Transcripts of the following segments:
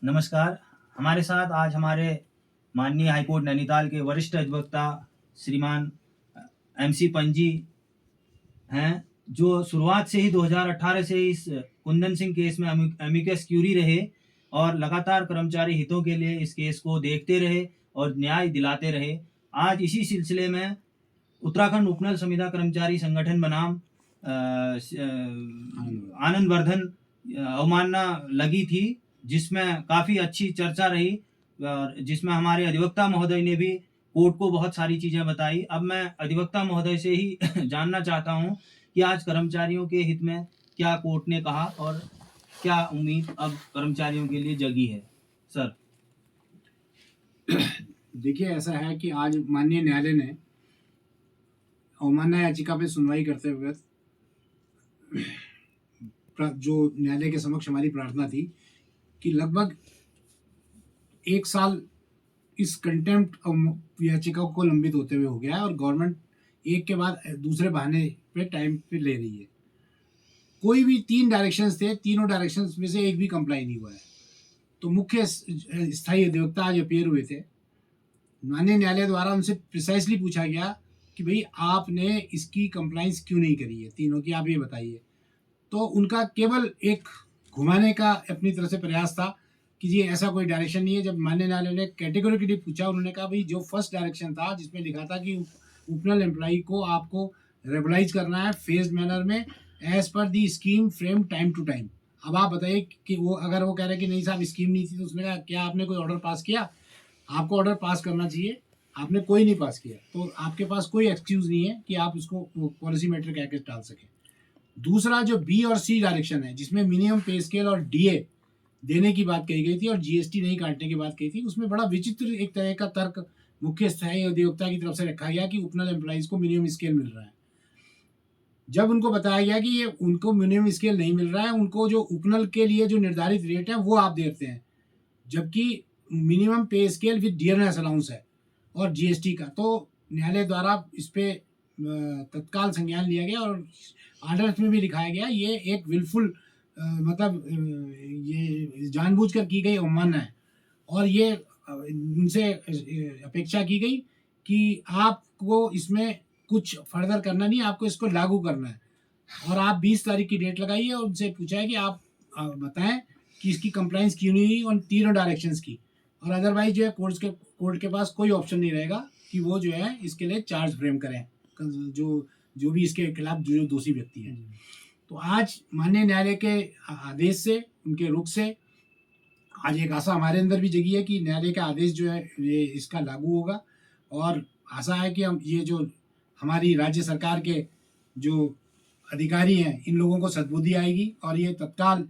नमस्कार। हमारे साथ आज हमारे माननीय हाईकोर्ट नैनीताल के वरिष्ठ अधिवक्ता श्रीमान एमसी पंजी हैं, जो शुरुआत से ही 2018 से इस कुंदन सिंह केस में एमिकस क्यूरी रहे और लगातार कर्मचारी हितों के लिए इस केस को देखते रहे और न्याय दिलाते रहे। आज इसी सिलसिले में उत्तराखंड उपनल संविदा कर्मचारी संगठन बनाम आनंद वर्धन अवमानना लगी थी, जिसमें काफ़ी अच्छी चर्चा रही और जिसमें हमारे अधिवक्ता महोदय ने भी कोर्ट को बहुत सारी चीज़ें बताई। अब मैं अधिवक्ता महोदय से ही जानना चाहता हूं कि आज कर्मचारियों के हित में क्या कोर्ट ने कहा और क्या उम्मीद अब कर्मचारियों के लिए जगी है। सर। देखिए, ऐसा है कि आज माननीय न्यायालय ने अवमानना याचिका पे सुनवाई करते हुए जो न्यायालय के समक्ष हमारी प्रार्थना थी कि लगभग 1 साल इस कंटेम्प्ट याचिका को लंबित होते हुए हो गया है और गवर्नमेंट एक के बाद दूसरे बहाने पे टाइम पे ले रही है। कोई भी 3 डायरेक्शंस थे, तीनों डायरेक्शंस में से एक भी कंप्लाई नहीं हुआ है। तो मुख्य स्थायी अधिवक्ता आज अपीयर हुए थे। माननीय न्यायालय द्वारा उनसे प्रिसाइसली पूछा गया कि भाई आपने इसकी कंप्लाइंस क्यों नहीं करी है, तीनों की आप ये बताइए। तो उनका केवल एक घुमाने का अपनी तरफ से प्रयास था कि जी ऐसा कोई डायरेक्शन नहीं है। जब माननीय न्यायालय ने कैटेगोरिकली पूछा, उन्होंने कहा भाई जो फर्स्ट डायरेक्शन था जिसमें लिखा था कि उपनल एम्प्लॉई को आपको रेगुलाइज करना है फेज मैनर में एज पर the scheme frame time to time. अब आप बताइए कि वो अगर वो कह रहे हैं कि नहीं साहब स्कीम नहीं थी, तो उसने कहा क्या आपने कोई ऑर्डर पास किया? आपको ऑर्डर पास करना चाहिए, आपने कोई नहीं पास किया, तो आपके पास कोई एक्सक्यूज नहीं है कि आप उसको पॉलिसी मैटर कह के टाल सकें। दूसरा जो बी और सी डायरेक्शन है जिसमें मिनिमम पे स्केल और डीए देने की बात कही गई थी और जीएसटी नहीं काटने की बात कही थी, उसमें बड़ा विचित्र एक तरह का तर्क मुख्य स्थायी अधिवक्ता की तरफ से रखा गया कि उपनल एम्प्लॉइज को मिनिमम स्केल मिल रहा है। जब उनको बताया गया कि ये उनको मिनिमम स्केल नहीं मिल रहा है, उनको जो उपनल के लिए जो निर्धारित रेट है वो आप देते हैं, जबकि मिनिमम पे स्केल विद डियरनेस अलाउंस है और जीएसटी का। तो न्यायालय द्वारा इस पे तत्काल संज्ञान लिया गया और आर्डर में भी लिखाया गया ये एक विलफुल मतलब ये जानबूझकर की गई अवमानना है और ये उनसे अपेक्षा की गई कि आपको इसमें कुछ फर्दर करना नहीं, आपको इसको लागू करना है। और आप 20 तारीख की डेट लगाइए और उनसे पूछा है कि आप बताएं कि इसकी कंप्लाइंस क्यों नहीं हुई उन तीनों डायरेक्शंस की। और अदरवाइज जो है कोर्ट के पास कोई ऑप्शन नहीं रहेगा कि वो जो है इसके लिए चार्ज फ्रेम करें जो भी इसके खिलाफ जो दोषी व्यक्ति है। तो आज माननीय न्यायालय के आदेश से, उनके रुख से आज एक आशा हमारे अंदर भी जगी है कि न्यायालय का आदेश जो है ये इसका लागू होगा और आशा है कि हम ये जो हमारी राज्य सरकार के जो अधिकारी हैं इन लोगों को सद्बुद्धि आएगी और ये तत्काल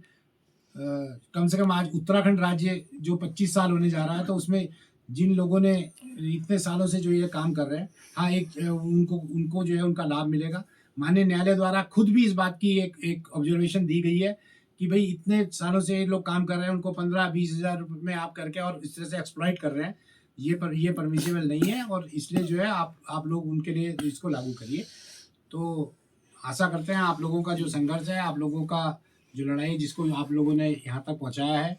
कम से कम आज उत्तराखंड राज्य जो 25 साल होने जा रहा है, तो उसमें जिन लोगों ने इतने सालों से जो ये काम कर रहे हैं, हाँ एक उनको जो है उनका लाभ मिलेगा। माननीय न्यायालय द्वारा खुद भी इस बात की एक ऑब्जर्वेशन दी गई है कि भाई इतने सालों से ये लोग काम कर रहे हैं, उनको 15-20 हज़ार में आप करके और इस तरह से एक्सप्लॉइट कर रहे हैं, ये परमिसिबल नहीं है और इसलिए जो है आप लोग उनके लिए इसको लागू करिए। तो आशा करते हैं आप लोगों का जो संघर्ष है, आप लोगों का जो लड़ाई जिसको आप लोगों ने यहाँ तक पहुँचाया है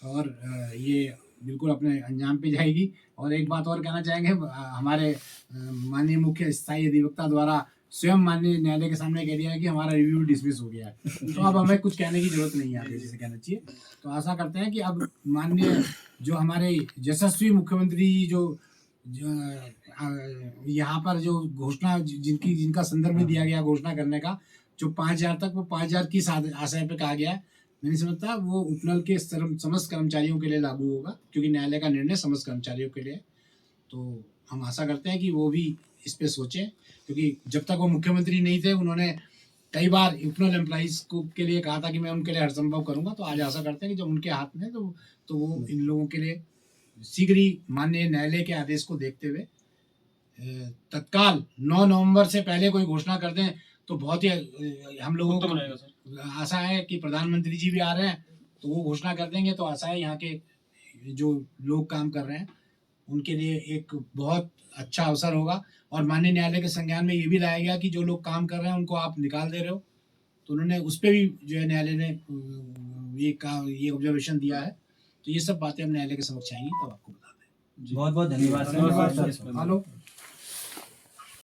और ये बिल्कुल अपने अंजाम पे जाएगी। और एक बात और कहना चाहेंगे, हमारे माननीय मुख्य स्थायी अधिवक्ता द्वारा स्वयं माननीय न्यायालय के सामने कह दिया है कि हमारा रिव्यू डिसमिस हो गया है, तो अब हमें कुछ कहने की जरूरत नहीं है आगे जिसे कहना चाहिए। तो आशा करते हैं कि अब माननीय जो हमारे यशस्वी मुख्यमंत्री जो यहाँ पर जो घोषणा जिनका संदर्भ में दिया गया घोषणा करने का, जो 5,000 तक, वो 5,000 की आशय पे कहा गया है, मैं नहीं समझता वो उपनल के समस्त कर्मचारियों के लिए लागू होगा, क्योंकि न्यायालय का निर्णय समस्त कर्मचारियों के लिए। तो हम आशा करते हैं कि वो भी इस पे सोचें, क्योंकि जब तक वो मुख्यमंत्री नहीं थे उन्होंने कई बार उपनल एम्प्लॉइज को के लिए कहा था कि मैं उनके लिए हर संभव करूँगा। तो आज आशा करते हैं कि जब उनके हाथ में तो वो इन लोगों के लिए शीघ्र ही माननीय न्यायालय के आदेश को देखते हुए तत्काल 9 नवंबर से पहले कोई घोषणा कर दें तो बहुत ही हम लोगों को आशा है कि प्रधानमंत्री जी भी आ रहे हैं तो वो घोषणा कर देंगे, तो आशा है यहाँ के जो लोग काम कर रहे हैं उनके लिए एक बहुत अच्छा अवसर होगा। और माननीय न्यायालय के संज्ञान में ये भी लाया गया कि जो लोग काम कर रहे हैं उनको आप निकाल दे रहे हो, तो उन्होंने उस पर भी जो है न्यायालय ने ये ऑब्जर्वेशन दिया है तो ये सब बातें हम न्यायालय के समक्ष आएंगी तब आपको बता दें। बहुत बहुत धन्यवाद धन्यवाद सर। सर। हेलो।